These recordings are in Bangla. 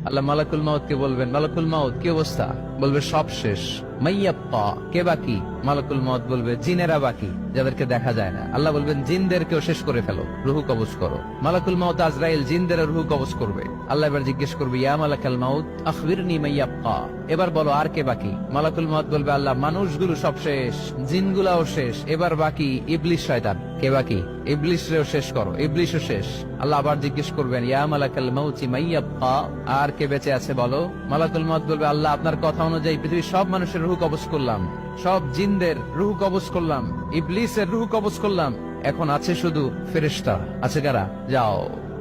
আল্লাহ মালাকুল মাউত কে বলবেন, মালাকুল মাউত কি অবস্থা? বলবে সব শেষ। মাইয়াপ্পা, কে বাকি? মালাকুল মাউত বলবে জিনেরা বাকি, যাদেরকে দেখা যায় না। আল্লাহ বলবেন জিনদেরকেও শেষ করে ফেলো, রুহু কবজ করো। মালাকুল মাউত আজরাইল জিনদের রুহু কবজ করবে। আল্লাহ এবার জিজ্ঞেস করবে, ইয়া মালাকাল মাউত আখবিরনি মাইয়াপ্পা, এবার বলো আর কে বাকি? মালাকুল মাউত বলবে, আল্লাহ মানুষগুলো সব শেষ, জিনগুলাও শেষ, এবার বাকি ইবলিস শয়তান। কে বাকি? ইবলিসরেও শেষ করো, ইবলিসও শেষ। আল্লাহ আবার জিজ্ঞেস করবেন, ইয়া মালাকাল মাউতি মাইয়াব্বা, আর কে বেঁচে আছে বলো? মালাকুল মাউত বলবে, আল্লাহ আপনার কথা অনুযায়ী পৃথিবীর সব মানুষের রূহ কবজ করলাম, সব জিনদের রূহ কবজ করলাম, ইবলিসের রূহ কবজ করলাম, এখন আছে শুধু ফেরেশতা। আছে কারা? যাও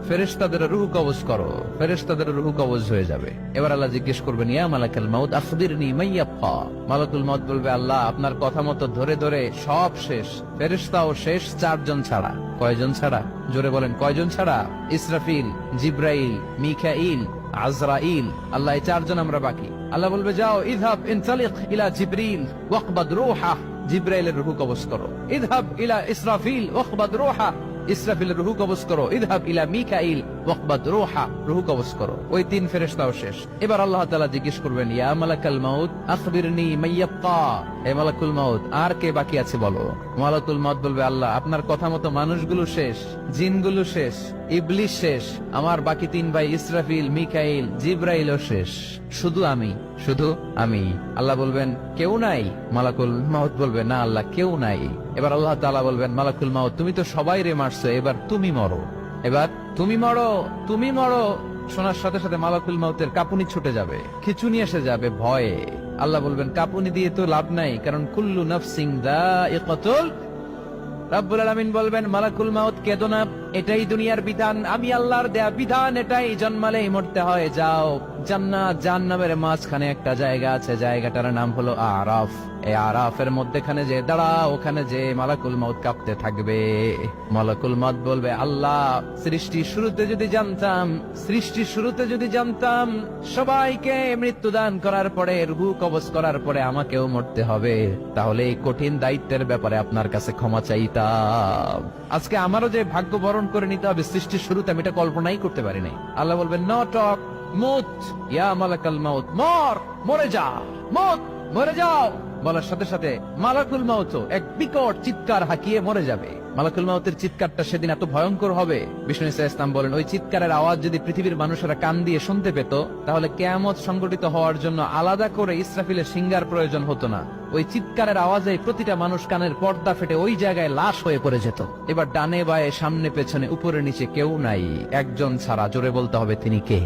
ফেরেশতাদের রূহ কবজ করো, ফেরেশতাদের রূহ কবজ হয়ে যাবে। এবার আল্লাহ জিজ্ঞেস করবেন, ইয়া মালাকাল মাউত আখবিরনি মাইয়াব্বা। মালাকুল মাউত বলবে, আল্লাহ আপনার কথা মতো ধরে ধরে সব শেষ, ফেরেশতাও শেষ, 4 জন ছাড়া। কয়জন ছাড়া? জোরে বলেন, কয়জন ছাড়া? ইসরাফিল, জিব্রাইল, মিকাইল, আজরাইল। আল্লাহ এই 4 জন আমরা বাকি। আল্লাহ বলবে, যাও ইযহাব ইনতালিক ইলা জিবরিল ওয়াকবাদ রূহা, জিব্রাইলের রূহ কবজ করো। ইযহাব ইলা ইসরাফিল ওয়াকবাদ রূহা, ইসরাফিলের রূহ কবজ করো। ইযহাব ইলা মিকাইল ওয়াকবাদ রূহা, রূহ কবজ করো। ওই 3 ফেরেশতাও শেষ। এবার আল্লাহ তাআলা জিজ্ঞেস করবেন, ইয়া মালাকাল মাউত আখবিরনি মাইয়াব্বা, হে মালাকুল মাউত আর কে বাকি আছে বলো? মালাকুল মাউত বলবে, আল্লাহ আপনার কথা মতো মানুষগুলো শেষ, জিনগুলো শেষ, ইবলিস শেষ, আমার বাকি 3 ভাই ইসরাফিল, মিকাইল, জিব্রাইলও শেষ, শুধু আমি, শুধু আমি। আল্লাহ বলবেন, কেউ নাই? মালাকুল মাউত বলবে, না আল্লাহ কেউ নাই। এবার আল্লাহ তাআলা বলবেন, মালাকুল মাউত তুমি তো সবাই রে মারছো, এবার তুমি মরো, এবার তুমি মরো, তুমি মরো। শোনার সাথে সাথে মালাকুল মাউতের কাঁপুনি ছুটে যাবে, খিঁচুনি এসে যাবে ভয়ে। আল্লাহ বলবেন, কাঁপুনি দিয়ে তো লাভ নাই, কারণ কুল্লু নাফসিন যায়িকাতুল। রব্বুল আলামিন বলবেন, মালাকুল মাউত কেঁদো না, এটাই দুনিয়ার বিধান, আমি আল্লাহর দেয়া বিধান, এটাই জন্মালেই মরতে হয়। যাও জান্নাত জাহান্নামের মাঝখানে একটা জায়গা আছে, জায়গাটার নাম হলো আরাফ। এই আরাফের মধ্যখানে যে দাঁড়াও, ওখানে যে মালাকুল মাউত কাঁপতে থাকবে। মালাকুল মাউত বলবে, আল্লাহ সৃষ্টির শুরুতে যদি জানতাম, সৃষ্টির শুরুতে যদি জানতাম সবাইকে মৃত্যুদান করার পরে, রূহ কবজ করার পরে আমাকেও মরতে হবে, তাহলে এই কঠিন দায়িত্বের ব্যাপারে আপনার কাছে ক্ষমা চাইতাম। আজকে আমারও যে ভাগ্য বরণ করে নিতে হবে সৃষ্টির শুরুতে, আমি এটা কল্পনাই করতে পারি নাই। আল্লাহ বলবেন, নো টক, মুত ইয়া মালাকাল মাউত, মর, মরে যা, মুত, মরে যাও। বলার সাথে সাথে মালাকুল মাউত এক বিকট চিৎকার হাঁকিয়ে মরে যাবে। মালাকুল মাউতের চিৎকারটা সেদিন এত ভয়ঙ্কর হবে, বিষ্ণু ইসা ইসলাম বলেন, ওই চিৎকারের আওয়াজ যদি পৃথিবীর মানুষেরা কান দিয়ে শুনতে পেত, তাহলে কিয়ামত সংগঠিত হওয়ার জন্য আলাদা করে ইসরাফিলের সিঙ্গার প্রয়োজন হতো না। ওই চিৎকারের আওয়াজে প্রতিটা মানুষ কানের পর্দা ফেটে ওই জায়গায় লাশ হয়ে পড়ে যেত। এবার ডানে বায়ে সামনে পেছনে উপরে নিচে কেউ নাই, একজন ছাড়া। জোরে বলতে হবে, তিনি কে?